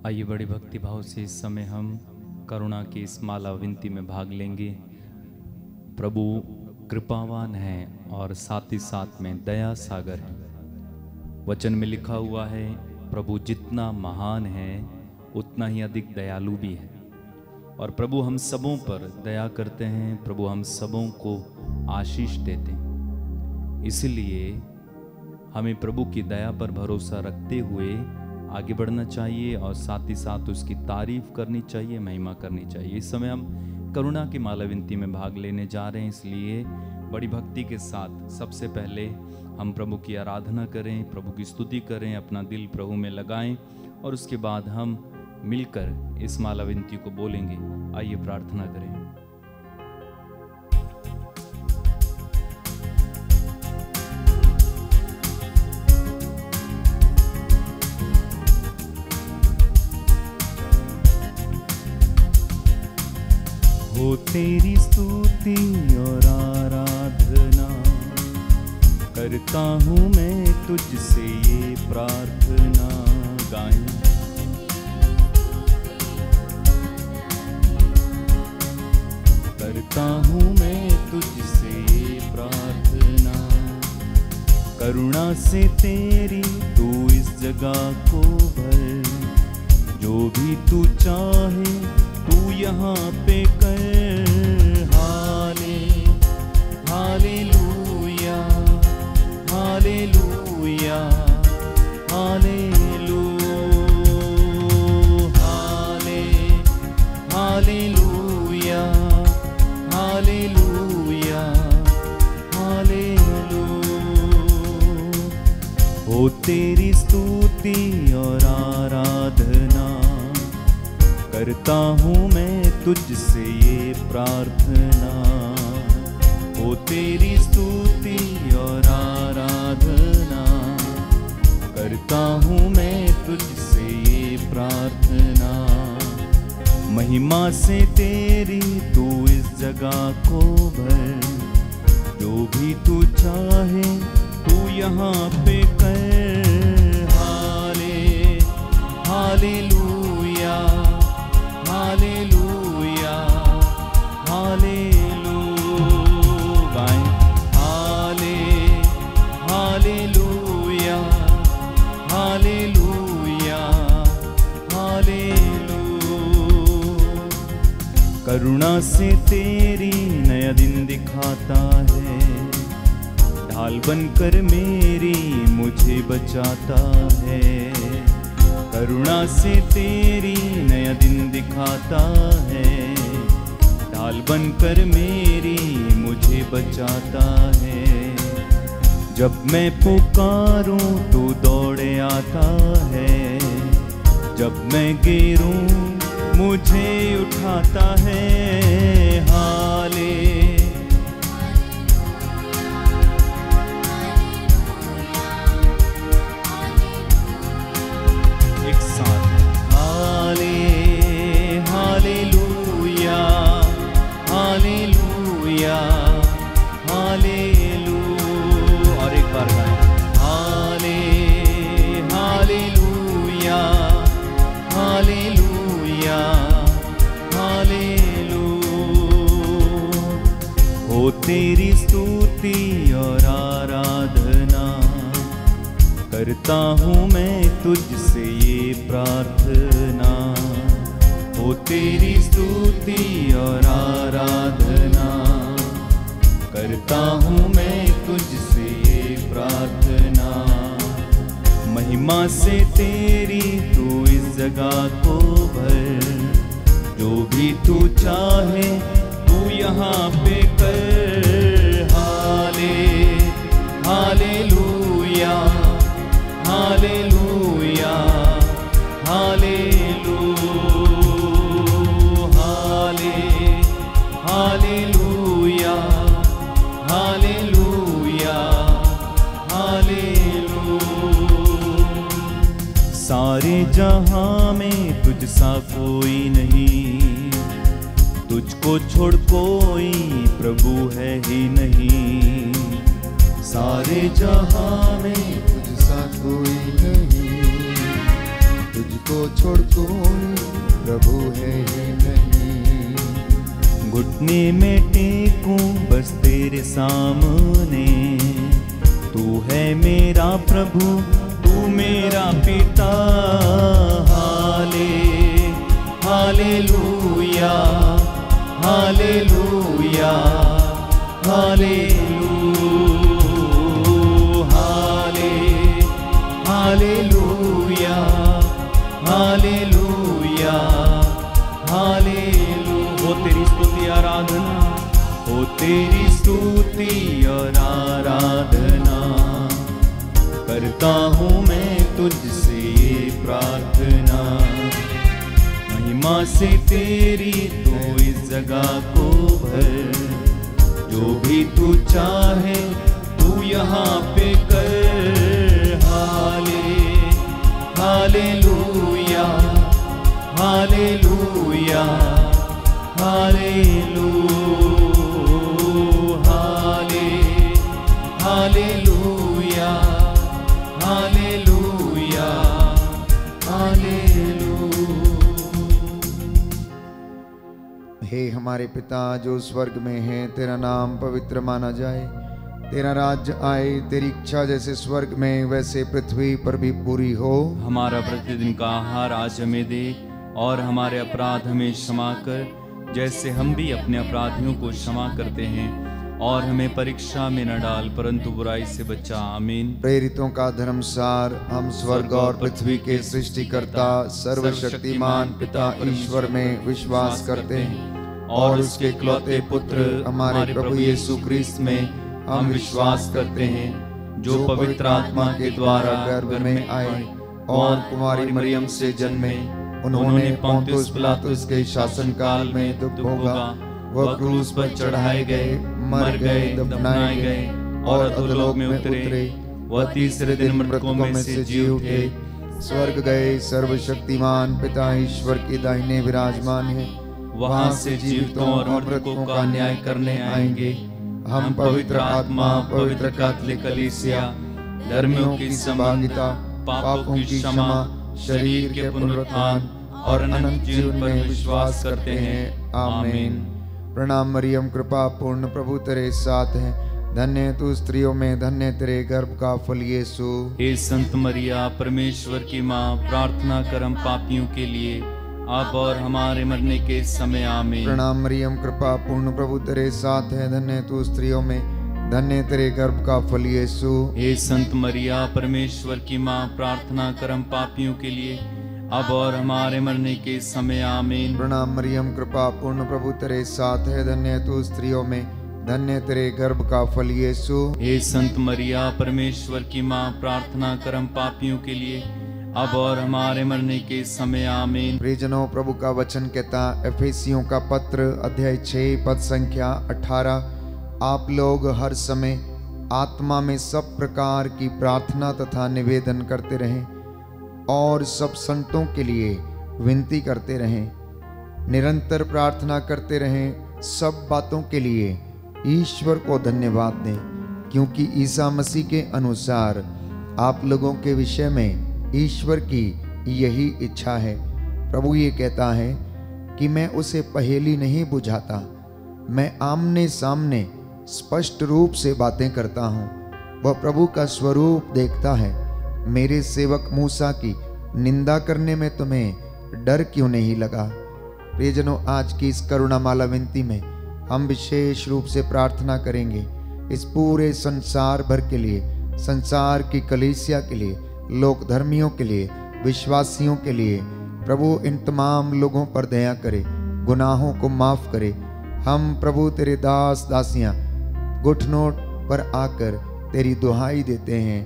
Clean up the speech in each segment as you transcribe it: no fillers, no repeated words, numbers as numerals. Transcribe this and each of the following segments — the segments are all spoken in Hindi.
आइए बड़ी भक्ति भाव से इस समय हम करुणा की इस माला विनती में भाग लेंगे। प्रभु कृपावान है और साथ ही साथ में दया सागर है। वचन में लिखा हुआ है, प्रभु जितना महान है उतना ही अधिक दयालु भी है। और प्रभु हम सबों पर दया करते हैं, प्रभु हम सबों को आशीष देते हैं। इसलिए हमें प्रभु की दया पर भरोसा रखते हुए आगे बढ़ना चाहिए और साथ ही साथ उसकी तारीफ करनी चाहिए, महिमा करनी चाहिए। इस समय हम करुणा की माला विनती में भाग लेने जा रहे हैं, इसलिए बड़ी भक्ति के साथ सबसे पहले हम प्रभु की आराधना करें, प्रभु की स्तुति करें, अपना दिल प्रभु में लगाएं और उसके बाद हम मिलकर इस माला विनती को बोलेंगे। आइए प्रार्थना करें। हो तेरी स्तुति और आराधना करता हूँ मैं तुझसे ये प्रार्थना। गाएं। करता हूँ मैं तुझसे ये प्रार्थना, करुणा से तेरी तू इस जगह को भर, जो भी तू चाहे तू यहाँ पे कर। Hallelujah hallelujah hallelujah hallelujah hallelujah hallelujah. हो तेरी स्तुति और आराधना करता हूँ मैं तुझसे ये प्रार्थना। हो तेरी स्तुति और आराधना करता हूँ मैं तुझसे ये प्रार्थना। महिमा से तेरी तू इस जगह को भर, जो भी तू चाहे तू यहाँ पे कर। Hallelujah hallelujah hallelujah. Hallelujah hallelujah hallelujah. करुणा से तेरी नया दिन दिखाता है, ढाल बनकर मेरी मुझे बचाता है। करुणा से तेरी नया दिन दिखाता है, ढाल बनकर मेरी मुझे बचाता है। जब मैं पुकारूं तो दौड़े आता है, जब मैं गिरूं मुझे उठाता है। एक साथ हालेलुया हालेलुया हालेलुया। और एक बार गाएं। Hallelujah hallelujah hallelujah. हो तेरी स्तुति और आराधना करता हूँ मैं तुझसे ये प्रार्थना। हो तेरी स्तुति और आराधना करता हूँ मैं तुझसे ये प्रार्थना। महिमा से तेरी तू इस जगह को भर, जो भी तू चाहे तू यहाँ पे कर। Hallelujah hallelujah hallelujah hallelujah hallelujah hallelujah. सारे जहां में तुझ सा कोई नहीं, तुझको छोड़ कोई प्रभु है ही नहीं। सारे जहां में तुझ सा कोई नहीं, तुझको छोड़ कोई प्रभु है ही नहीं। घुटने में टेकूं बस तेरे सामने, तू है मेरा प्रभु, तू मेरा पिता। Hallelujah, hallelujah, hallelujah, hallelujah, hallelujah, hallelujah. हो तेरी स्तुति आराधना, हो तेरी स्तुति और आराधना करता हूँ मैं तुझसे ये प्रार्थना। महिमा से तेरी तो इस जगह को भर, जो भी तू चाहे तू यहाँ पे कर। Hallelujah, hallelujah, hallelujah, hallelujah, hallelujah, hallelujah. हे हमारे पिता जो स्वर्ग में है, तेरा नाम पवित्र माना जाए, तेरा राज्य आए, तेरी इच्छा जैसे स्वर्ग में वैसे पृथ्वी पर भी पूरी हो। हमारा प्रतिदिन का आहार आज हमें दे, और हमारे अपराध हमें क्षमा कर जैसे हम भी अपने अपराधियों को क्षमा करते हैं, और हमें परीक्षा में न डाल परंतु बुराई से बचा। आमीन। प्रेरितों का धर्मसार, हम स्वर्ग और पृथ्वी के सृष्टिकर्ता सर्वशक्तिमान पिता ईश्वर में विश्वास करते हैं, और उसके इकलौते पुत्र हमारे प्रभु यीशु क्रिस्त में हम विश्वास करते हैं, जो पवित्र आत्मा के द्वारा गर्भ में आए और कुमारी मरियम से जन्मे। उन्होंने पोंतियुस पिलातुस के शासन काल में दुख भोगा, वह क्रूस पर चढ़ाए गए, मर गए, दफनाए गए और अधोलोक में उतरे। वह तीसरे दिन मृतकों में से जी उठे, स्वर्ग गए, सर्वशक्तिमान पिता ईश्वर के दाहिने विराजमान है। वहां से जीवितों और मृतकों का न्याय करने आएंगे। हम पवित्र आत्मा, पवित्र कैथोलिक कलीसिया, धर्मियों की सहभागिता, पापों की क्षमा, शरीर के पुनरुत्थान और अनंत जीवन में विश्वास करते हैं। आमीन। प्रणाम मरियम, कृपा पूर्ण, प्रभु तेरे साथ है, धन्य तू स्त्रियों में, धन्य तेरे गर्भ का फल यीशु। हे संत मरिया, परमेश्वर की माँ, प्रार्थना कर हम पापियों के लिए, अब और हमारे मरने के समय। आमीन। प्रणाम मरियम, कृपा पूर्ण, प्रभु तेरे साथ है, धन्य तू स्त्रियों में, धन्य तेरे गर्भ का फल यीशु। हे संत मरिया, परमेश्वर की माँ, प्रार्थना कर हम पापियों के लिए, अब और हमारे मरने के समय। आमीन। प्रणाम मरियम, कृपा पूर्ण, प्रभु तेरे साथ है, धन्य तू स्त्रियों में, धन्य तेरे गर्भ का फल यीशु। हे संत मरिया, परमेश्वर की माँ, प्रार्थना कर हम पापियों के लिए, अब और हमारे मरने के समय। आमीन। प्रियजनों, प्रभु का वचन कहता, एफेसियों का पत्र अध्याय 6 पद संख्या 18, आप लोग हर समय आत्मा में सब प्रकार की प्रार्थना तथा निवेदन करते रहें, और सब संतों के लिए विनती करते रहें, निरंतर प्रार्थना करते रहें। सब बातों के लिए ईश्वर को धन्यवाद दें, क्योंकि ईसा मसीह के अनुसार आप लोगों के विषय में ईश्वर की यही इच्छा है। प्रभु ये कहता है कि मैं उसे पहेली नहीं बुझाता, मैं आमने सामने स्पष्ट रूप से बातें करता हूँ। वह प्रभु का स्वरूप देखता है। मेरे सेवक मूसा की निंदा करने में तुम्हें डर क्यों नहीं लगा? प्रियजनों, आज की इस करुणामाला विनती में हम विशेष रूप से प्रार्थना करेंगे इस पूरे संसार भर के लिए, संसार की कलीसिया के लिए, लोक धर्मियों के लिए, विश्वासियों के लिए। प्रभु इन तमाम लोगों पर दया करे, गुनाहों को माफ करे। हम प्रभु तेरे दास दासियां घुटनों पर आकर तेरी दुहाई देते हैं,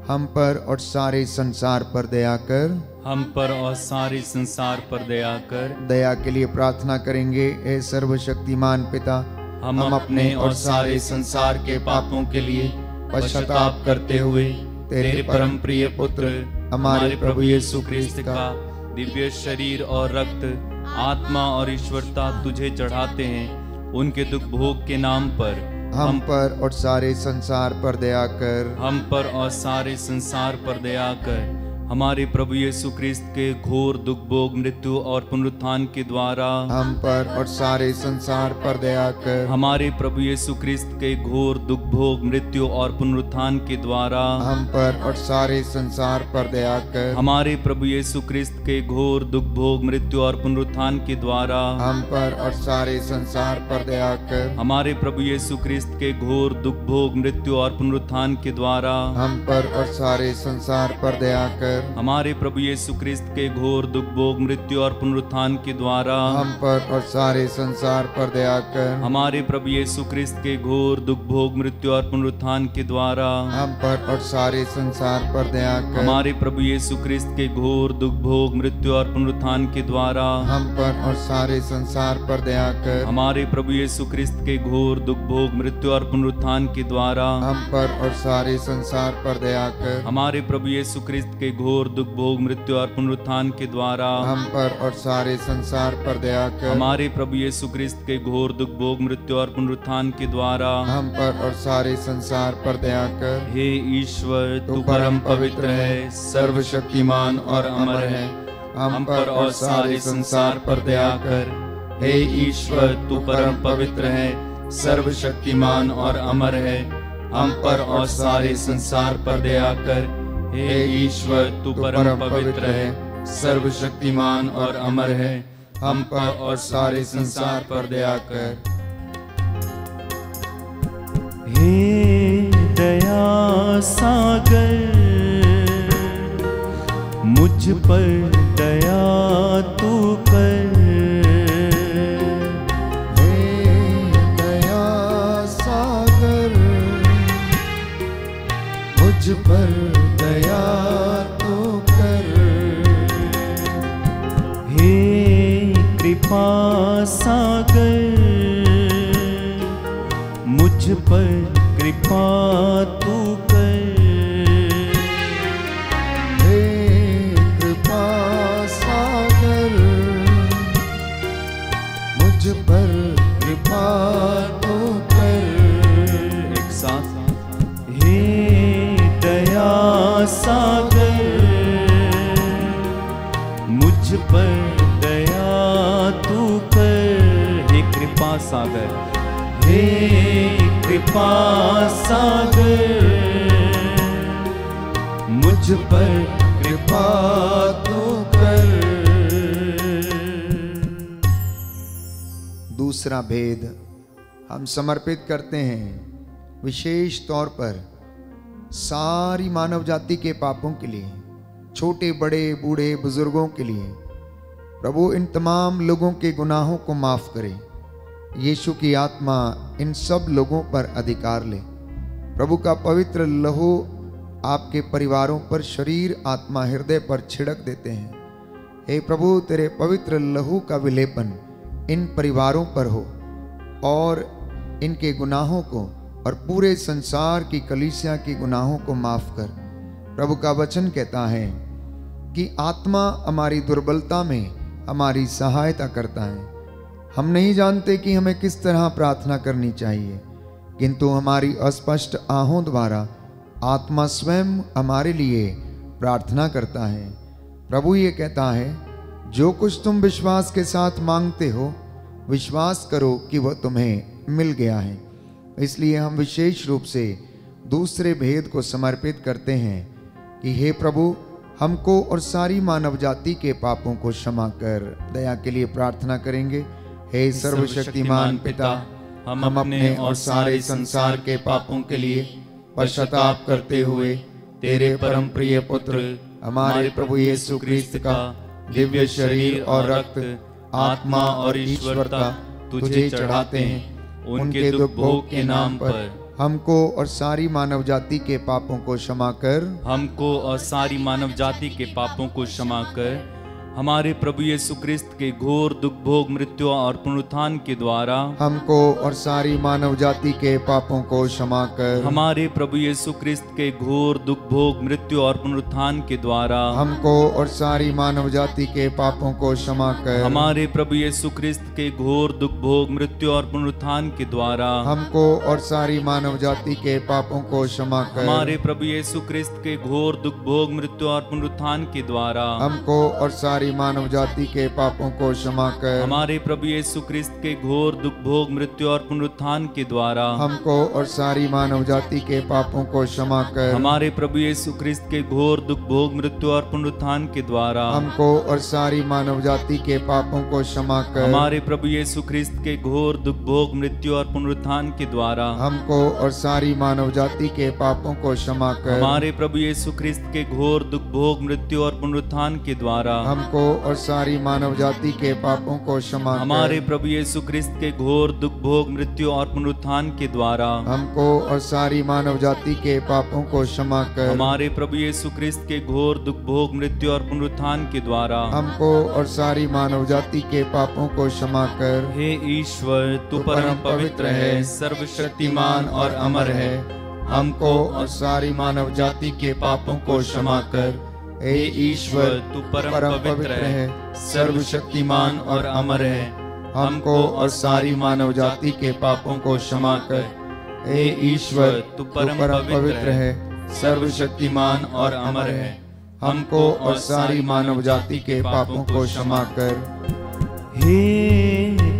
हम पर और सारे संसार पर दया कर। हम पर और सारे संसार पर दया कर। दया के लिए प्रार्थना करेंगे। हे सर्वशक्तिमान पिता, हम अपने और सारे संसार के पापों के लिए पश्चाताप करते हुए तेरे परम प्रिय पुत्र हमारे प्रभु यीशु क्रिस्त का दिव्य शरीर और रक्त, आत्मा और ईश्वरता तुझे चढ़ाते हैं। उनके दुख भोग के नाम पर हम पर और सारे संसार पर दया कर। हम पर और सारे संसार पर दया कर। हमारे प्रभु यीशु ख्रिस्त के घोर दुख भोग मृत्यु और पुनरुत्थान के द्वारा हम पर और सारे संसार पर दया कर। हमारे प्रभु यीशु ख्रिस्त के घोर दुख भोग मृत्यु और पुनरुत्थान के द्वारा हम पर और सारे संसार पर दया कर। हमारे प्रभु यीशु ख्रिस्त के घोर दुख भोग मृत्यु और पुनरुत्थान के द्वारा हम पर और सारे संसार पर दया कर। हमारे प्रभु यीशु ख्रिस्त के घोर दुख भोग मृत्यु और पुनरुत्थान के द्वारा हम पर और सारे संसार पर दया कर। हमारे प्रभु यीशु ख्रिस्त के घोर दुख भोग मृत्यु और पुनरुत्थान के द्वारा हम पर और सारे संसार पर दया कर। हमारे प्रभु यीशु ख्रिस्त के घोर दुख भोग मृत्यु और पुनरुत्थान के द्वारा हम पर और सारे संसार पर दया कर। हमारे प्रभु यीशु ख्रिस्त के घोर दुख भोग मृत्यु और पुनरुत्थान के द्वारा हम पर और सारे संसार पर दया कर। हमारे प्रभु यीशु ख्रिस्त के घोर दुख भोग मृत्यु और पुनरुत्थान के द्वारा हम पर और सारे संसार पर दया कर। हमारे प्रभु यीशु ख्रिस्त के घोर दुख भोग मृत्यु और पुनरुत्थान के द्वारा हम पर और सारे संसार पर दया कर। हमारे प्रभु यीशु ख्रिस्त के घोर दुख भोग मृत्यु और पुनरुत्थान के द्वारा हम पर और सारे संसार पर दया कर। हे ईश्वर, तू परम पवित्र है, सर्वशक्तिमान और अमर है, हम पर और सारे संसार पर दया कर। हे ईश्वर, तू परम पवित्र है, सर्वशक्तिमान और अमर है, हम पर और सारे संसार पर दया कर। हे ईश्वर, तू परम पवित्र है, सर्वशक्तिमान और अमर है, हम पर और सारे संसार पर दया कर। हे दया सागर, मुझ पर दया तू कर। हे दया सागर, मुझ पर दया तू कर। हे कृपा सागर, मुझ पर कृपा तू कर। हे कृपा सागर, मुझ पर कृपा तू कर। एक साथ हे दया सागर, मुझ पर दया तू कर। हे कृपा सागर, हे कृपा सागर, मुझ पर कृपा तू कर। दूसरा भेद हम समर्पित करते हैं विशेष तौर पर सारी मानव जाति के पापों के लिए, छोटे बड़े बूढ़े बुजुर्गों के लिए। प्रभु इन तमाम लोगों के गुनाहों को माफ करे। यीशु की आत्मा इन सब लोगों पर अधिकार ले। प्रभु का पवित्र लहू आपके परिवारों पर, शरीर आत्मा हृदय पर छिड़क देते हैं। हे प्रभु, तेरे पवित्र लहू का विलेपन इन परिवारों पर हो और इनके गुनाहों को और पूरे संसार की कलीसिया के गुनाहों को माफ कर। प्रभु का वचन कहता है कि आत्मा हमारी दुर्बलता में हमारी सहायता करता है। हम नहीं जानते कि हमें किस तरह प्रार्थना करनी चाहिए, किंतु हमारी अस्पष्ट आहों द्वारा आत्मा स्वयं हमारे लिए प्रार्थना करता है। प्रभु ये कहता है, जो कुछ तुम विश्वास के साथ मांगते हो, विश्वास करो कि वह तुम्हें मिल गया है। इसलिए हम विशेष रूप से दूसरे भेद को समर्पित करते हैं कि हे प्रभु, हमको और सारी मानव जाति के पापों को क्षमा कर। दया के लिए प्रार्थना करेंगे। हे सर्वशक्तिमान पिता, हम अपने और सारे संसार के पापों के लिए पश्चाताप करते हुए तेरे परम प्रिय पुत्र हमारे प्रभु यीशु ख्रिस्त का दिव्य शरीर और रक्त, आत्मा और ईश्वरता तुझे चढ़ाते हैं। उनके दुख भोग के नाम पर हमको और सारी मानव जाति के पापों को क्षमा कर। हमको और सारी मानव जाति के पापों को क्षमा कर। हमारे प्रभु यीशु क्रिस्त के घोर दुख भोग मृत्यु और पुनरुत्थान के द्वारा हमको और सारी मानव जाति के पापों को क्षमा कर। हमारे प्रभु यीशु क्रिस्त के घोर दुख भोग मृत्यु और पुनरुत्थान के द्वारा हमको और सारी मानव जाति के पापों को क्षमा कर। हमारे प्रभु यीशु क्रिस्त के घोर दुख भोग मृत्यु और पुनरुत्थान के द्वारा हमको और सारी मानव जाति के पापों को क्षमा कर। हमारे प्रभु यीशु क्रिस्त के घोर दुख भोग मृत्यु और पुनरुत्थान के द्वारा हमको और सारी मानव जाति के पापों को क्षमा कर। हमारे प्रभु यीशु क्रिस्त के घोर दुख भोग मृत्यु और पुनरुत्थान के द्वारा हमको और सारी मानव जाति के पापों को क्षमा कर। हमारे प्रभु यीशु क्रिस्त के घोर दुख भोग मृत्यु और पुनरुत्थान के द्वारा हमको और सारी मानव जाति के पापों को क्षमा कर। हमारे प्रभु यीशु क्रिस्त के घोर दुख भोग मृत्यु और पुनरुत्थान के द्वारा हमको और सारी मानव जाति के पापों को क्षमा कर। हमारे प्रभु यीशु क्रिस्त के घोर दुख भोग मृत्यु और पुनरुत्थान के द्वारा हमको और सारी मानव जाति के पापों को क्षमा कर। हमारे प्रभु यीशु क्रिस्त के घोर दुख भोग मृत्यु और पुनरुत्थान के द्वारा हमको और सारी मानव जाति के पापों को क्षमा कर। हमारे प्रभु यीशु क्रिस्त के घोर दुख भोग मृत्यु और पुनरुत्थान के द्वारा हमको और सारी मानव जाति के पापों को क्षमा कर। हे ईश्वर, तू परम पवित्र है, सर्वशक्तिमान और अमर है। हमको और सारी मानव जाति के पापों को क्षमा कर। हे ईश्वर, तू परम पवित्र है, सर्वशक्तिमान और अमर है। हमको और सारी मानव जाति के पापों को क्षमा कर। हे ईश्वर, तू परम पवित्र है, सर्वशक्तिमान और अमर है। हमको और सारी मानव जाति के पापों को क्षमा कर। हे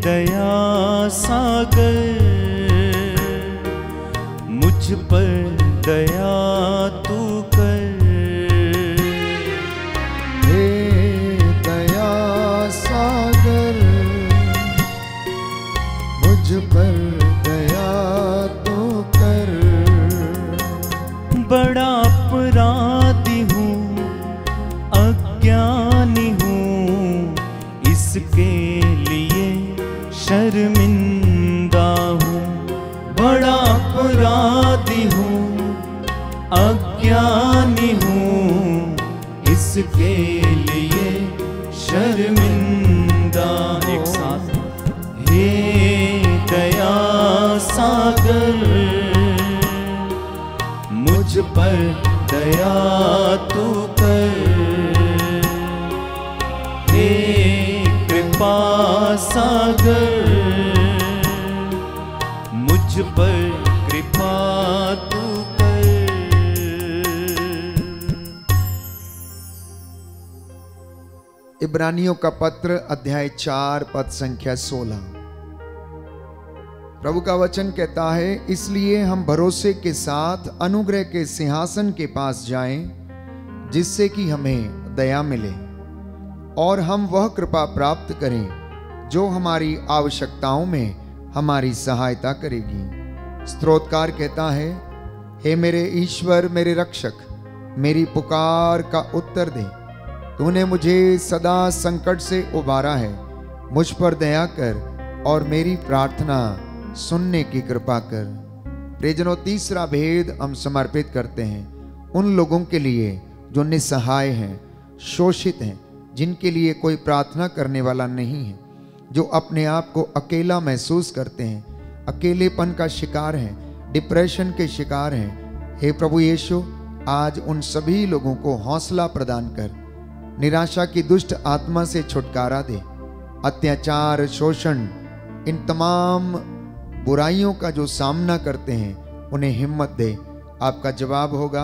दया सागर, मुझ पर दया तू कर। हे दया सागर, मुझ पर दया तू कर। बड़ा अपराधी हूँ, अज्ञानी हूँ, इसके लिए शर्मिंदा हूँ। बड़ा अपराधी हूँ, अज्ञानी हूँ, इसके लिए शर्मिंदा हूँ। एक साथ हे दया सागर, मुझ पर दया तू कर। हे कृपा सागर, मुझ पर कृपा तू कर। इब्रानियों का पत्र अध्याय 4 पद संख्या 16। प्रभु का वचन कहता है, इसलिए हम भरोसे के साथ अनुग्रह के सिंहासन के पास जाएं, जिससे कि हमें दया मिले और हम वह कृपा प्राप्त करें जो हमारी आवश्यकताओं में हमारी सहायता करेगी। स्तोत्रकार कहता है, हे मेरे ईश्वर, मेरे रक्षक, मेरी पुकार का उत्तर दे। तूने मुझे सदा संकट से उबारा है। मुझ पर दया कर और मेरी प्रार्थना सुनने की कृपा कर। प्रियजनों, तीसरा भेद हम समर्पित करते हैं उन लोगों के लिए जो निसहाय हैं, शोषित हैं, जिनके लिए कोई प्रार्थना करने वाला नहीं है, जो अपने आप को अकेला महसूस करते हैं, अकेलेपन का शिकार हैं, डिप्रेशन के शिकार हैं। हे प्रभु यीशु, आज उन सभी लोगों को हौसला प्रदान कर, निराशा की दुष्ट आत्मा से छुटकारा दे। अत्याचार, शोषण, इन तमाम बुराइयों का जो सामना करते हैं, उन्हें हिम्मत दे। आपका जवाब होगा,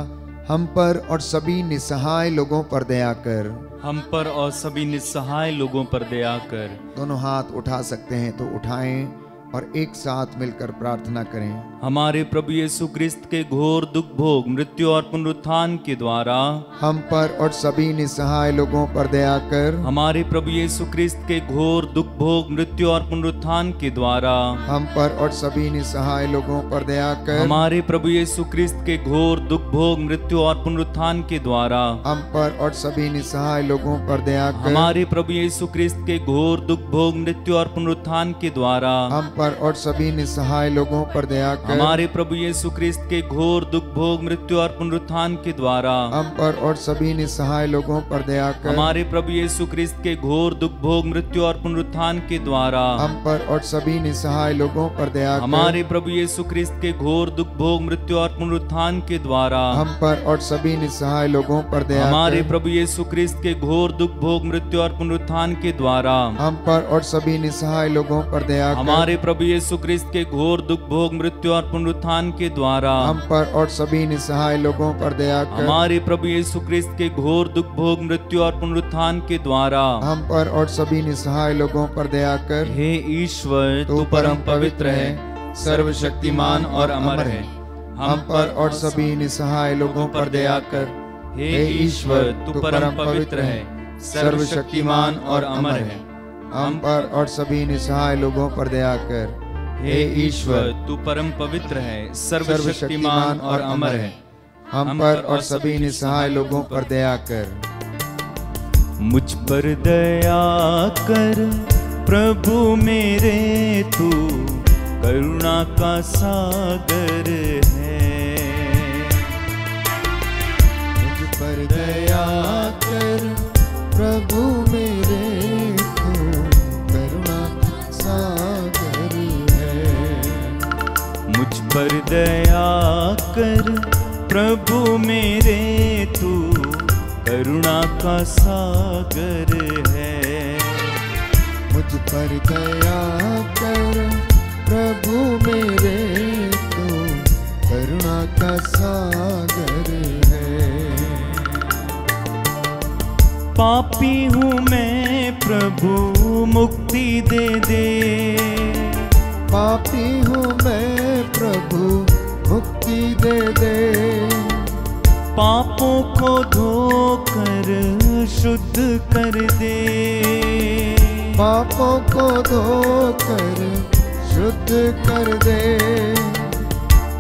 हम पर और सभी निसहाय लोगों पर दया कर। हम पर और सभी निस्सहाय लोगों पर दया कर। दोनों हाथ उठा सकते हैं तो उठाएं और एक साथ मिलकर प्रार्थना करें। हमारे प्रभु यीशु क्रिस्त के घोर दुख भोग मृत्यु और पुनरुत्थान के द्वारा हम पर और सभी निसहाय लोगों पर दया कर। हमारे प्रभु यीशु क्रिस्त के घोर दुख भोग मृत्यु और पुनरुत्थान के द्वारा हम पर और सभी निसहाय लोगों पर दया कर। हमारे प्रभु यीशु क्रिस्त के घोर दुख भोग मृत्यु और पुनरुत्थान के द्वारा हम पर और सभी निसहाय लोगों पर दया कर। हमारे प्रभु यीशु क्रिस्त के घोर दुख भोग मृत्यु और पुनरुत्थान के द्वारा हम पर और सभी निसहाय लोगों पर दया कर। हमारे प्रभु यीशु ख्रिस्त के घोर दुख भोग मृत्यु और पुनरुत्थान के द्वारा हम पर और सभी निसहाय लोगों पर दया कर। हमारे प्रभु यीशु ख्रिस्त के घोर दुख भोग मृत्यु और पुनरुत्थान के द्वारा हम पर और सभी निसहाय लोगों पर दया कर। हमारे प्रभु यीशु ख्रिस्त के घोर दुख भोग मृत्यु और पुनरुत्थान के द्वारा हम पर और सभी निसहाय लोगों पर दया कर। हमारे प्रभु यीशु ख्रिस्त के घोर दुख भोग मृत्यु और पुनरुत्थान के द्वारा हम पर और सभी निसहाय लोगों पर दया कर। हमारे प्रभु यीशु ख्रिस्त के घोर दुख भोग मृत्यु और पुनरुत्थान के द्वारा हम पर और सभी निसहाय लोगों पर दया कर। हमारे प्रभु यीशु ख्रिस्त के घोर दुख भोग मृत्यु और पुनरुत्थान के द्वारा हम पर और सभी निसहाय लोगों पर दया कर। हे ईश्वर, तू परम पवित्र है, सर्वशक्तिमान और अमर है। हम पर और सभी निसहाय लोगों पर दया कर। हे ईश्वर, तू परम पवित्र है, सर्वशक्तिमान और अमर है। हम पर और सभी निसहाय लोगों पर दया कर। हे ईश्वर, तू परम पवित्र है, सर्वशक्तिमान और अमर है। हम पर और सभी निसहाय लोगों पर दया कर। मुझ पर दया कर प्रभु मेरे, तू करुणा का सागर है। मुझ पर दया कर प्रभु मेरे, तू करुणा का सागर है। मुझ पर दया कर प्रभु मेरे, तू करुणा का सागर है। मुझ पर दया कर प्रभु मेरे, तू करुणा का सागर है। पापी हूँ मैं प्रभु, मुक्ति दे दे। पापी हूँ मैं प्रभु, मुक्ति दे दे। पापों को धोकर शुद्ध कर दे। पापों को धोकर शुद्ध कर दे।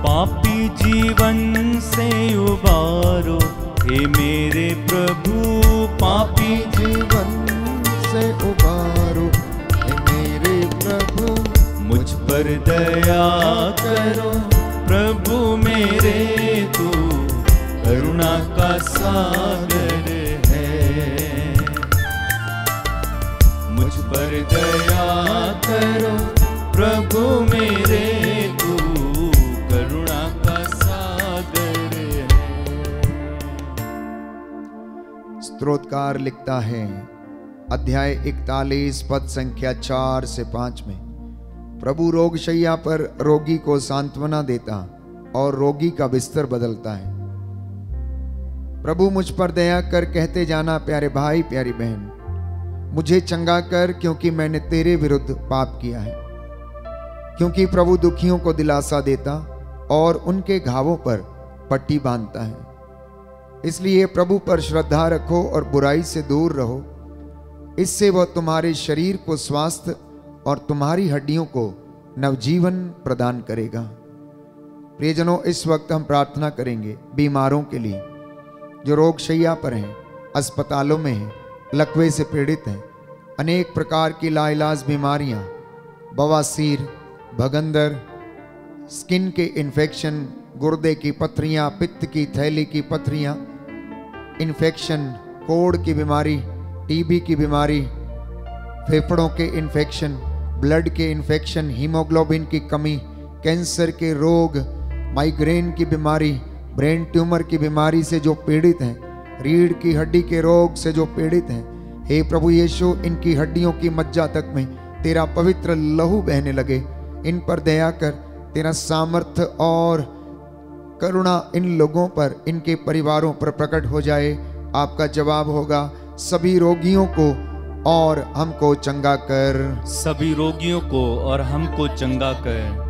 पापी जीवन से उबारो हे मेरे प्रभु। पापी जीवन से उबारो हे मेरे प्रभु। मुझ पर दया करो प्रभु मेरे, तू करुणा का सागर है। मुझ पर दया करो प्रभु मेरे, तू करुणा का सागर है। स्तोत्रकार लिखता है अध्याय 41 पद संख्या 4 से 5 में, प्रभु रोगशैया पर रोगी को सांत्वना देता और रोगी का बिस्तर बदलता है। प्रभु मुझ पर दया कर कहते जाना, प्यारे भाई प्यारी बहन, मुझे चंगा कर क्योंकि मैंने तेरे विरुद्ध पाप किया है। क्योंकि प्रभु दुखियों को दिलासा देता और उनके घावों पर पट्टी बांधता है। इसलिए प्रभु पर श्रद्धा रखो और बुराई से दूर रहो। इससे वह तुम्हारे शरीर को स्वास्थ्य और तुम्हारी हड्डियों को नवजीवन प्रदान करेगा। प्रियजनों, इस वक्त हम प्रार्थना करेंगे बीमारों के लिए जो रोगशैया पर हैं, अस्पतालों में हैं, लकवे से पीड़ित हैं, अनेक प्रकार की लाइलाज बीमारियां, बवासीर, भगंदर, स्किन के इन्फेक्शन, गुर्दे की पथरियां, पित्त की थैली की पथरियां, इन्फेक्शन, कोढ़ की बीमारी, टीबी की बीमारी, फेफड़ों के इन्फेक्शन, ब्लड के इन्फेक्शन, हीमोग्लोबिन की कमी, कैंसर के रोग, माइग्रेन की बीमारी, ब्रेन ट्यूमर की बीमारी से जो पीड़ित हैं, रीढ़ की हड्डी के रोग से जो पीड़ित हैं, हे प्रभु यीशु, इनकी हड्डियों की मज्जा तक में तेरा पवित्र लहू बहने लगे। इन पर दया कर, तेरा सामर्थ्य और करुणा इन लोगों पर, इनके परिवारों पर प्रकट हो जाए। आपका जवाब होगा, सभी रोगियों को और हमको चंगा कर। सभी रोगियों को और हमको चंगा कर।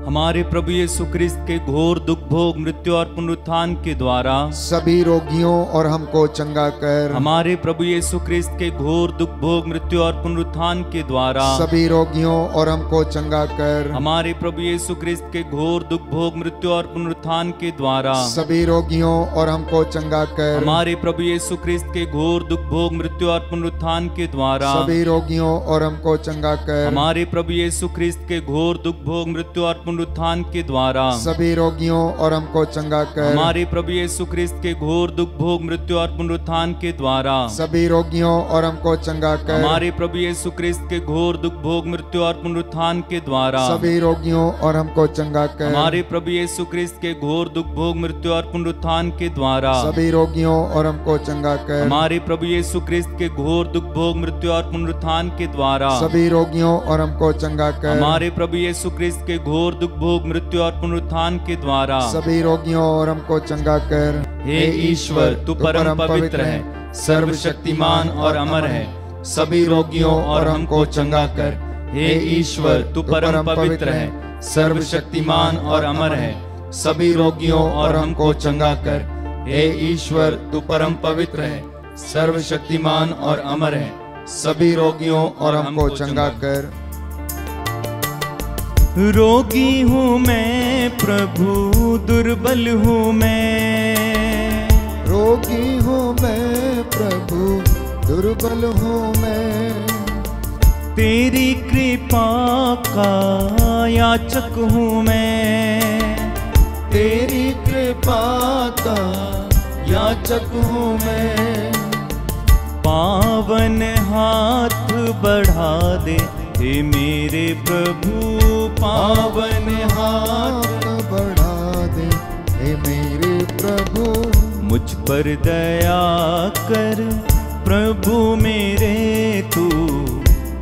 हमारे प्रभु यीशु ख्रिस्त के घोर दुख भोग मृत्यु और पुनरुत्थान के द्वारा सभी रोगियों और हमको चंगा कर। हमारे प्रभु यीशु ख्रिस्त के घोर दुख भोग मृत्यु और पुनरुत्थान के द्वारा सभी रोगियों और हमको चंगा कर। हमारे प्रभु यीशु ख्रिस्त के घोर दुख भोग मृत्यु और पुनरुत्थान के द्वारा सभी रोगियों और हमको चंगा कर। हमारे प्रभु यीशु ख्रिस्त के घोर दुख भोग मृत्यु और पुनरुत्थान के द्वारा सभी रोगियों और हमको चंगा कर। हमारे प्रभु यीशु ख्रिस्त के घोर दुख भोग मृत्यु और पुनरुत्थान के द्वारा सभी रोगियों और हमको चंगा कर। हमारे प्रभु यीशु ख्रिस्त के घोर दुख भोग मृत्यु और पुनरुत्थान के द्वारा सभी रोगियों और हमको चंगा कर। हमारे प्रभु यीशु ख्रिस्त के घोर दुख भोग मृत्यु और पुनरुत्थान के द्वारा सभी रोगियों और हमको चंगा कर। हमारे प्रभु यीशु ख्रिस्त के घोर दुख भोग मृत्यु और पुनरुत्थान के द्वारा सभी रोगियों और हमको चंगा कर। हमारे प्रभु यीशु ख्रिस्त के घोर दुख भोग मृत्यु और पुनरुत्थान के द्वारा सभी रोगियों और हमको चंगा कर। हमारे प्रभु यीशु ख्रिस्त के घोर दुख भोग मृत्यु और पुनरुत्थान के द्वारा सभी रोगियों और हमको चंगा कर। हे ईश्वर, तू परम पवित्र है, सर्वशक्तिमान और अमर है, सभी रोगियों और हमको चंगा कर। हे ईश्वर, तू परम पवित्र है, सर्वशक्तिमान और अमर है, सभी रोगियों और हमको चंगा कर। हे ईश्वर, तू परम पवित्र है, सर्वशक्तिमान और अमर है, सभी रोगियों और हमको चंगा कर। रोगी हूँ मैं प्रभु, दुर्बल हूँ मैं। रोगी हूँ मैं प्रभु, दुर्बल हूँ मैं। तेरी कृपा का याचक हूँ मैं। तेरी कृपा का याचक हूँ मैं। पावन हाथ बढ़ा दे हे मेरे प्रभु, पावन हाथ बढ़ा दे हे मेरे प्रभु। मुझ पर दया कर प्रभु मेरे, तू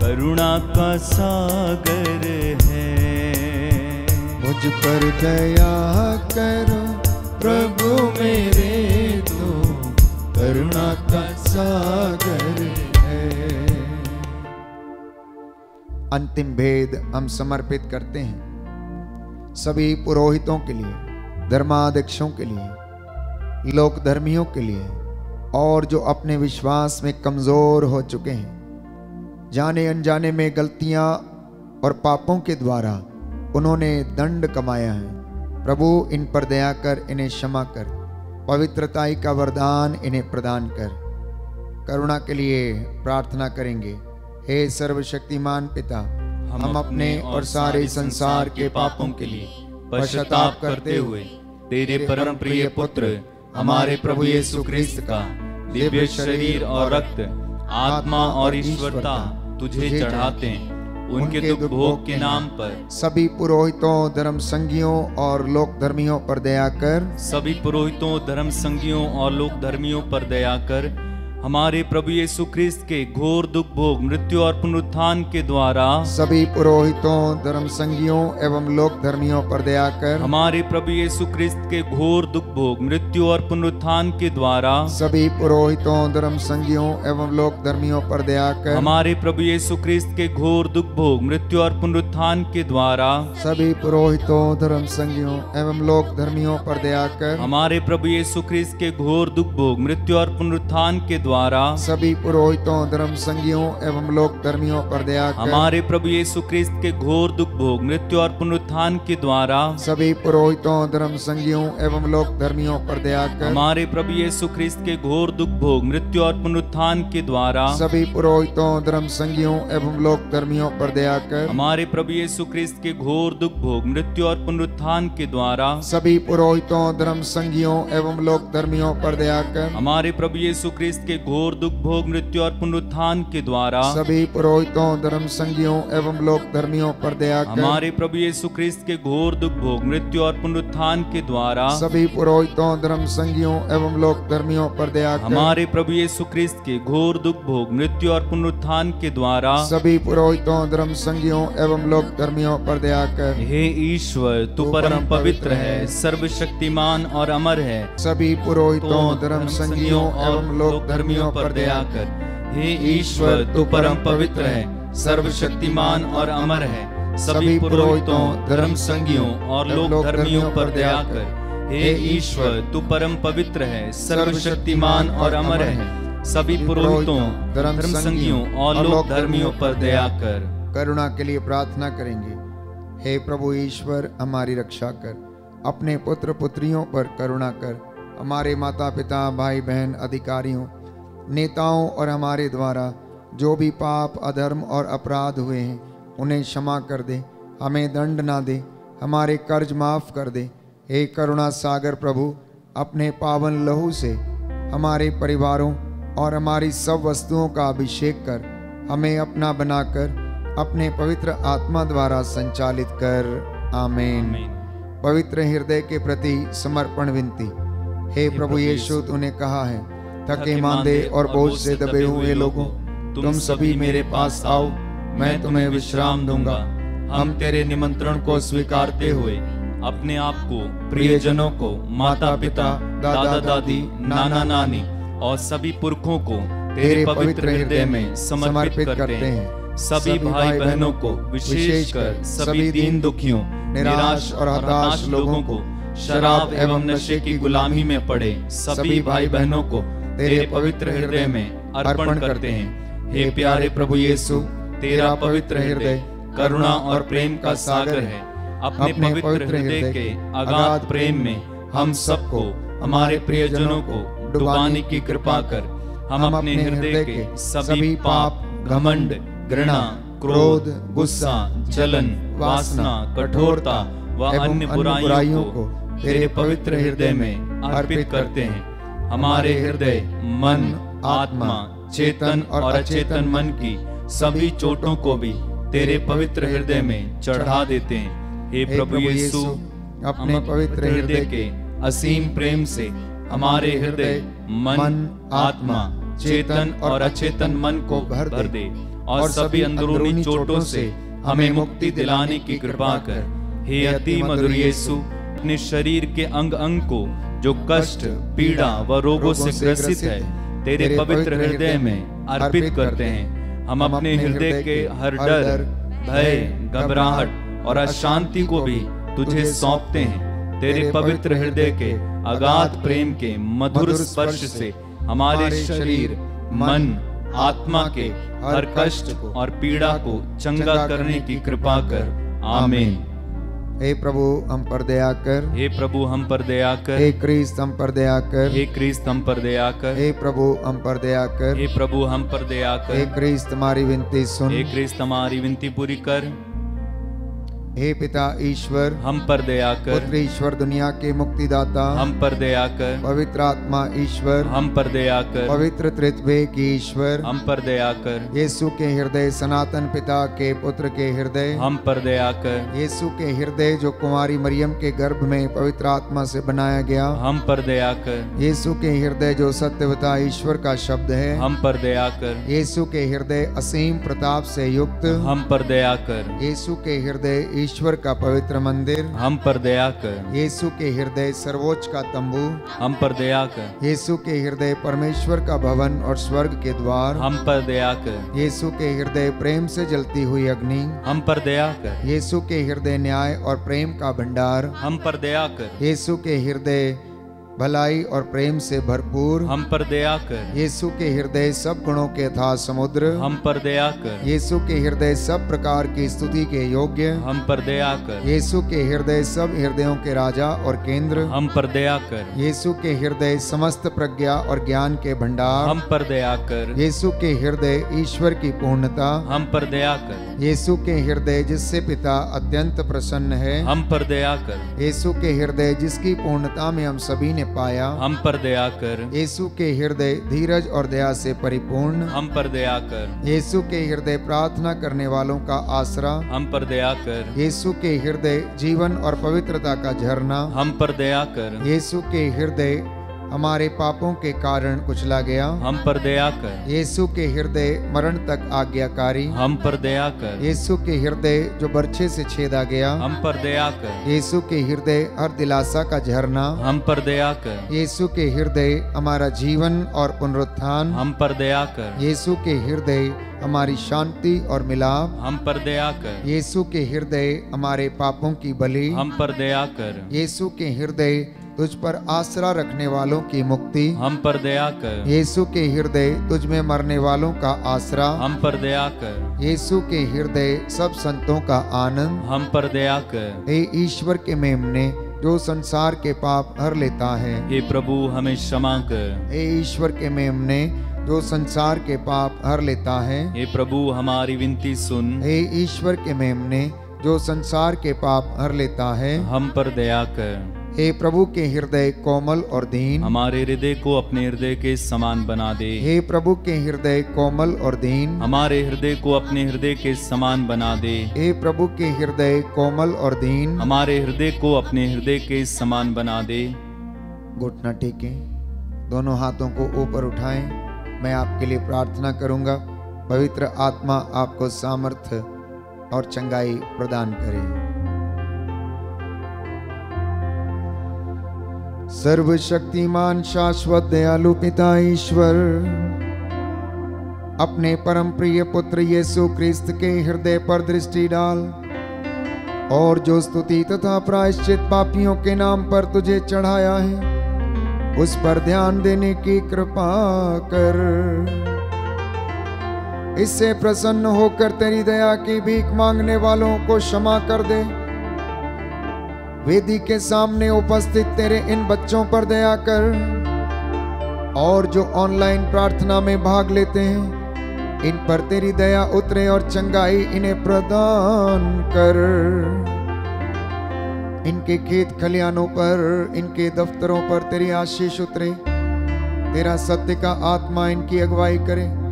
करुणा का सागर है। मुझ पर दया करो प्रभु मेरे, तू करुणा का सागर है। अंतिम भेद हम समर्पित करते हैं सभी पुरोहितों के लिए, धर्माध्यक्षों के लिए, लोक धर्मियों के लिए, और जो अपने विश्वास में कमजोर हो चुके हैं, जाने अनजाने में गलतियां और पापों के द्वारा उन्होंने दंड कमाया है। प्रभु इन पर दया कर, इन्हें क्षमा कर, पवित्रताई का वरदान इन्हें प्रदान कर। करुणा के लिए प्रार्थना करेंगे। हे सर्वशक्तिमान पिता, हम अपने और सारे संसार के पापों के लिए पश्चाताप करते हुए तेरे परम प्रिय पुत्र हमारे प्रभु यीशु ख्रिस्त का दिव्य शरीर और रक्त, आत्मा और ईश्वरता तुझे चढ़ाते हैं। उनके दुख भोग के नाम पर सभी पुरोहितों, धर्म संगियों और लोक धर्मियों पर दया कर। सभी पुरोहितों, धर्म संगियों और लोक धर्मियों पर दया कर। हमारे प्रभु यीशु ख्रिस्त के घोर दुख भोग मृत्यु और पुनरुत्थान के द्वारा सभी पुरोहितों, धर्म संगियों एवं लोक धर्मियों पर दया कर। हमारे प्रभु यीशु ख्रिस्त के घोर दुख भोग मृत्यु और पुनरुत्थान के द्वारा सभी पुरोहितों, धर्म संगियों एवं लोक धर्मियों पर दया कर। हमारे प्रभु यीशु ख्रिस्त के घोर दुख भोग मृत्यु और पुनरुत्थान के द्वारा सभी पुरोहितों, धर्म संगियों एवं लोक धर्मियों पर दया कर। हमारे प्रभु यीशु ख्रिस्त के घोर दुख भोग मृत्यु और पुनरुत्थान के द्वारा सभी पुरोहितों, धर्म संगियों एवं लोक धर्मियों पर दया कर। हमारे प्रभु यीशु ख्रिस्त के घोर दुख भोग मृत्यु और पुनरुत्थान के द्वारा सभी पुरोहितों, धर्म संगियों एवं लोक धर्मियों पर दया कर। हमारे प्रभु यीशु ख्रिस्त के घोर दुख भोग मृत्यु और पुनरुत्थान के द्वारा सभी पुरोहितों, धर्म संगियों एवं लोक धर्मियों पर दया कर। हमारे प्रभु यीशु ख्रिस्त के घोर दुख भोग मृत्यु और पुनरुत्थान के द्वारा सभी पुरोहितों, धर्म संगियों एवं लोक धर्मियों पर दया कर। हमारे प्रभु यीशु ख्रिस्त के घोर दुख भोग मृत्यु और पुनरुत्थान के द्वारा सभी पुरोहितों, धर्म संगियों एवं लोक धर्मियों पर दया कर। हमारे प्रभु यीशु ख्रिस्त के घोर दुख भोग मृत्यु और पुनरुत्थान के द्वारा सभी पुरोहितों, धर्म संगियों एवं लोक धर्मियों पर दया कर। हमारे प्रभु यीशु ख्रिस्त के घोर दुख भोग मृत्यु और पुनरुत्थान के द्वारा सभी पुरोहितों, धर्म संगियों एवं लोक धर्मियों पर दया कर। हे ईश्वर, तू परम पवित्र है, सर्वशक्तिमान और अमर है, सभी पुरोहितों, धर्म संगियों एवं लोक धर्मियों पर दया कर। हे ईश्वर, तू परम पवित्र है, सर्वशक्तिमान और अमर है, सभी पुरोहितों, धर्म संगियों और लोक धर्मियों पर दया कर। हे ईश्वर, तू परम पवित्र है, सर्वशक्तिमान और अमर है। सभी पुरोहितों, धर्म संगियों और लोक धर्मियों पर दया कर। करुणा के लिए प्रार्थना करेंगे। हे प्रभु ईश्वर, हमारी रक्षा कर, अपने पुत्र पुत्रियों पर करुणा कर। हमारे माता पिता, भाई बहन, अधिकारियों, नेताओं और हमारे द्वारा जो भी पाप, अधर्म और अपराध हुए हैं उन्हें क्षमा कर दे, हमें दंड ना दे, हमारे कर्ज माफ कर दे। हे करुणा सागर प्रभु, अपने पावन लहू से हमारे परिवारों और हमारी सब वस्तुओं का अभिषेक कर, हमें अपना बनाकर अपने पवित्र आत्मा द्वारा संचालित कर। आमीन। पवित्र हृदय के प्रति समर्पण विनती। हे प्रभु यीशु, तूने कहा है, थके मांदे और बोझ से दबे हुए लोगों, तुम सभी मेरे पास आओ, मैं तुम्हें विश्राम दूंगा। हम तेरे निमंत्रण को स्वीकारते हुए अपने आप को, प्रियजनों को, माता पिता, दादा दादी, नाना नानी और सभी पुरखों को तेरे पवित्र हृदय में समर्पित करते हैं। सभी भाई बहनों को, विशेषकर सभी दीन दुखियों, निराश और हताश लोगों को, शराब एवं नशे की गुलामी में पड़े सभी भाई बहनों को तेरे पवित्र हृदय में अर्पण करते हैं। हे प्यारे प्रभु यीशु, तेरा पवित्र हृदय करुणा और प्रेम का सागर है। अपने पवित्र हृदय के अगाध प्रेम में हम सबको, हमारे प्रियजनों को डुबाने की कृपा कर। हम अपने हृदय के सभी पाप, घमंड, घृणा, क्रोध, गुस्सा, जलन, वासना, कठोरता व अन्य बुराइयों को तेरे पवित्र हृदय में अर्पित करते हैं। हमारे हृदय, मन, आत्मा, चेतन और अचेतन मन की सभी चोटों को भी तेरे पवित्र हृदय में चढ़ा देते हैं। हे प्रभु यीशु, अपने पवित्र हृदय के असीम प्रेम से हमारे हृदय, मन, आत्मा, चेतन और अचेतन मन को भर दे और सभी अंदरूनी चोटों से हमें मुक्ति दिलाने की कृपा कर। हे अति मधुर यीशु, अपने शरीर के अंग अंग को जो कष्ट, पीड़ा व रोगों से ग्रसित है, तेरे पवित्र हृदय में अर्पित करते हैं। हम अपने हृदय के हर डर, भय, घबराहट और अशांति को भी तुझे सौंपते हैं। तेरे पवित्र हृदय के अगाध प्रेम के मधुर स्पर्श से हमारे शरीर, मन, आत्मा के हर कष्ट और पीड़ा को चंगा करने की कृपा कर। आमीन। हे प्रभु हम पर दया कर। हे प्रभु हम पर दया कर। हे क्रिस्त हम पर दया कर। हे क्रिस्त हम पर दया कर। हे प्रभु हम पर दया कर। हे प्रभु हम पर दया कर। हे क्रिस्त हमारी विनती सुन। हे क्रिस्त हमारी विनती पूरी कर। हे पिता ईश्वर हम पर दया कर। पुत्र ईश्वर दुनिया के मुक्तिदाता हम पर दया कर। पवित्र आत्मा ईश्वर हम पर दया कर। पवित्र त्रित्व की ईश्वर हम पर दया कर। यीशु के हृदय, सनातन पिता के पुत्र के हृदय हम पर दया कर। यीशु के हृदय जो कुमारी मरियम के गर्भ में पवित्र आत्मा से बनाया गया हम पर दया कर। यीशु के हृदय जो सत्यवता ईश्वर का शब्द है हम पर दया कर। यीशु के हृदय असीम प्रताप से युक्त हम पर दया कर। यीशु के हृदय ईश्वर का पवित्र मंदिर हम पर दया कर। यीशु के हृदय सर्वोच्च का तंबू हम पर दया कर। यीशु के हृदय परमेश्वर का भवन और स्वर्ग के द्वार हम पर दया कर। यीशु के हृदय प्रेम से जलती हुई अग्नि हम पर दया कर। यीशु के हृदय न्याय और प्रेम का भंडार हम पर दया कर। यीशु के हृदय भलाई और प्रेम से भरपूर हम पर दया कर। यीशु के हृदय सब गुणों के अथाह समुद्र हम पर दया कर। यीशु के हृदय सब प्रकार की स्तुति के योग्य हम पर दया कर। यीशु के हृदय सब हृदयों के राजा और केंद्र हम पर दया कर। यीशु के हृदय समस्त प्रज्ञा और ज्ञान के भंडार हम पर दया कर। यीशु के हृदय ईश्वर की पूर्णता हम पर दया कर। यीशु के हृदय जिससे पिता अत्यंत प्रसन्न है हम पर दया कर। यीशु के हृदय जिसकी पूर्णता में हम सभी ने पाया हम पर दया कर। यीशु के हृदय धीरज और दया से परिपूर्ण हम पर दया कर। यीशु के हृदय प्रार्थना करने वालों का आसरा हम पर दया कर। यीशु के हृदय जीवन और पवित्रता का झरना हम पर दया कर। यीशु के हृदय हमारे पापों के कारण कुचला गया। हम पर दया कर। यीशु के हृदय मरण तक आज्ञाकारी। हम पर दया कर। यीशु के हृदय जो बर्छे से छेदा गया। हम पर दया कर। यीशु के हृदय हर दिलासा का झरना। हम पर दया कर। यीशु के हृदय हमारा जीवन और पुनरुत्थान। हम पर दया कर। यीशु के हृदय हमारी शांति और मिलाप। हम पर दया कर। यीशु के हृदय हमारे पापों की बलि। हम पर दया कर। यीशु के हृदय तुझ पर आसरा रखने वालों की मुक्ति। हम पर दया कर। यीशु के हृदय तुझ में मरने वालों का आसरा। हम पर दया कर। यीशु के हृदय सब संतों का आनंद। हम पर दया कर। हे ईश्वर के मेमने जो संसार के पाप हर लेता है। हे प्रभु हमें क्षमा कर। हे ईश्वर के मेमने जो संसार के पाप हर लेता है। हे प्रभु हमारी विनती सुन। हे ईश्वर के मेमने जो संसार के पाप हर लेता है। हम पर दया कर। हे प्रभु के हृदय कोमल और दीन। हमारे हृदय को अपने हृदय के समान बना दे। हे प्रभु के हृदय कोमल और दीन। हमारे हृदय को अपने हृदय के समान बना दे। हे प्रभु के हृदय कोमल और दीन। हमारे हृदय को अपने हृदय के समान बना दे। घुटना टेकें, दोनों हाथों को ऊपर उठाएं। मैं आपके लिए प्रार्थना करूंगा। पवित्र आत्मा आपको सामर्थ्य और चंगाई प्रदान करे। सर्वशक्तिमान शाश्वत दयालु पिता ईश्वर, अपने परम प्रिय पुत्र यीशु क्रिस्त के हृदय पर दृष्टि डाल और जो स्तुति तथा प्रायश्चित पापियों के नाम पर तुझे चढ़ाया है उस पर ध्यान देने की कृपा कर। इससे प्रसन्न होकर तेरी दया की भीख मांगने वालों को क्षमा कर दे। वेदी के सामने उपस्थित तेरे इन बच्चों पर दया कर और जो ऑनलाइन प्रार्थना में भाग लेते हैं इन पर तेरी दया उतरे और चंगाई इन्हें प्रदान कर। इनके खेत खलियानों पर, इनके दफ्तरों पर तेरी आशीष उतरे। तेरा सत्य का आत्मा इनकी अगुवाई करे।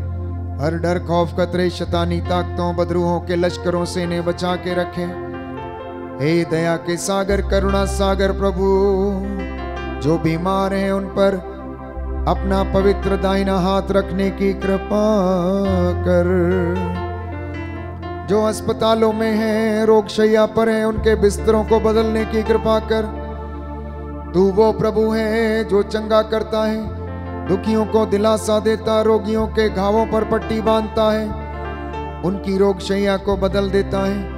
हर डर खौफ खतरे शैतानी ताकतों बदरूहों के लश्करों से इन्हें बचा के रखे। हे दया के सागर, करुणा सागर प्रभु, जो बीमार हैं उन पर अपना पवित्र दाहिना हाथ रखने की कृपा कर। जो अस्पतालों में हैं, रोगशैया पर हैं, उनके बिस्तरों को बदलने की कृपा कर। तू वो प्रभु है जो चंगा करता है, दुखियों को दिलासा देता, रोगियों के घावों पर पट्टी बांधता है, उनकी रोगशैया को बदल देता है।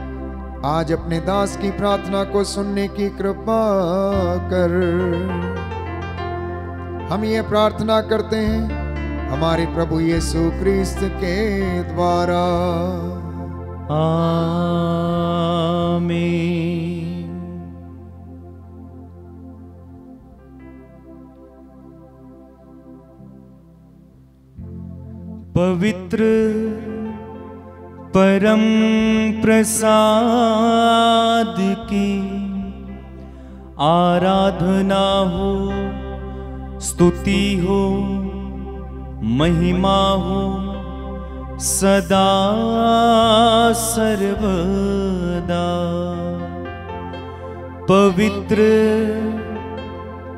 आज अपने दास की प्रार्थना को सुनने की कृपा कर। हम ये प्रार्थना करते हैं हमारे प्रभु यीशु क्रिस्त के द्वारा। आमीन। पवित्र परम प्रसाद की आराधना हो, स्तुति हो, महिमा हो सदा सर्वदा। पवित्र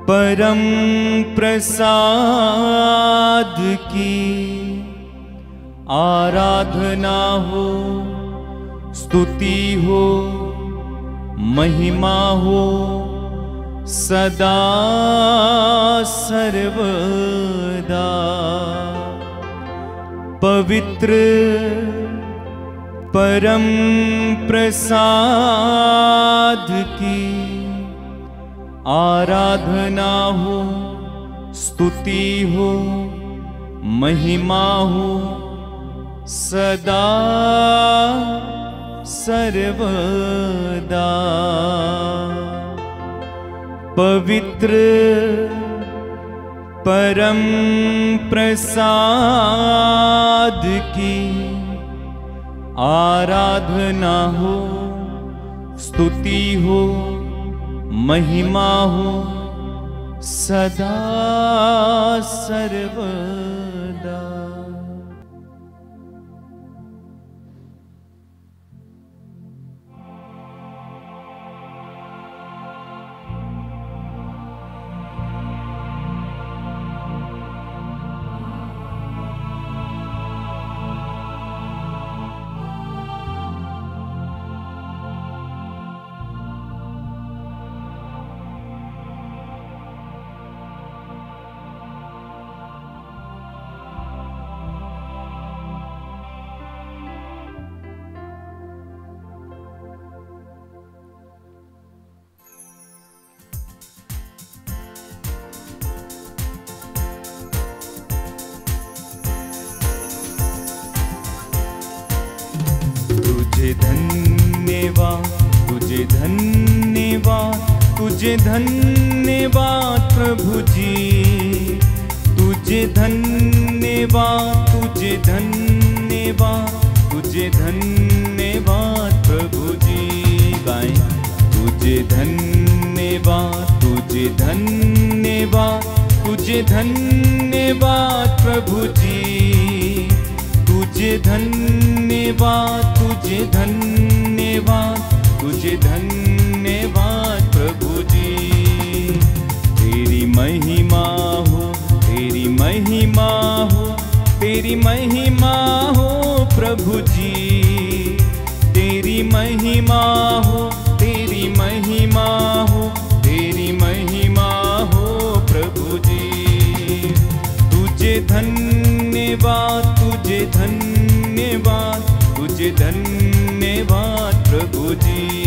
परम प्रसाद की आराधना हो, स्तुति हो, महिमा हो सदा सर्वदा। पवित्र परम प्रसाद की आराधना हो, स्तुति हो, महिमा हो सदा सर्वदा। पवित्र परम प्रसाद की आराधना हो, स्तुति हो, महिमा हो सदा सर्वदा। तुझे धन्यवाद, तुझे धन्यवाद, तुझे धन्यवाद प्रभु जी। तुझे धन्यवाद, तुझे धन्यवाद, तुझे धन्यवाद प्रभु जी। गाएं तुझे धन्यवाद, तुझे धन्यवाद, तुझे धन्यवाद प्रभु जी। तुझे धन्यवाद, तुझे धन्यवाद, तुझे धन्यवाद प्रभु जी। तेरी महिमा हो, तेरी महिमा हो, तेरी महिमा हो प्रभु जी। तेरी महिमा हो, तेरी महिमा हो, तेरी महिमा हो प्रभु जी। तुझे धन्यवाद, तुझे धन्यवाद, तुझे धन्यवाद प्रभु जी।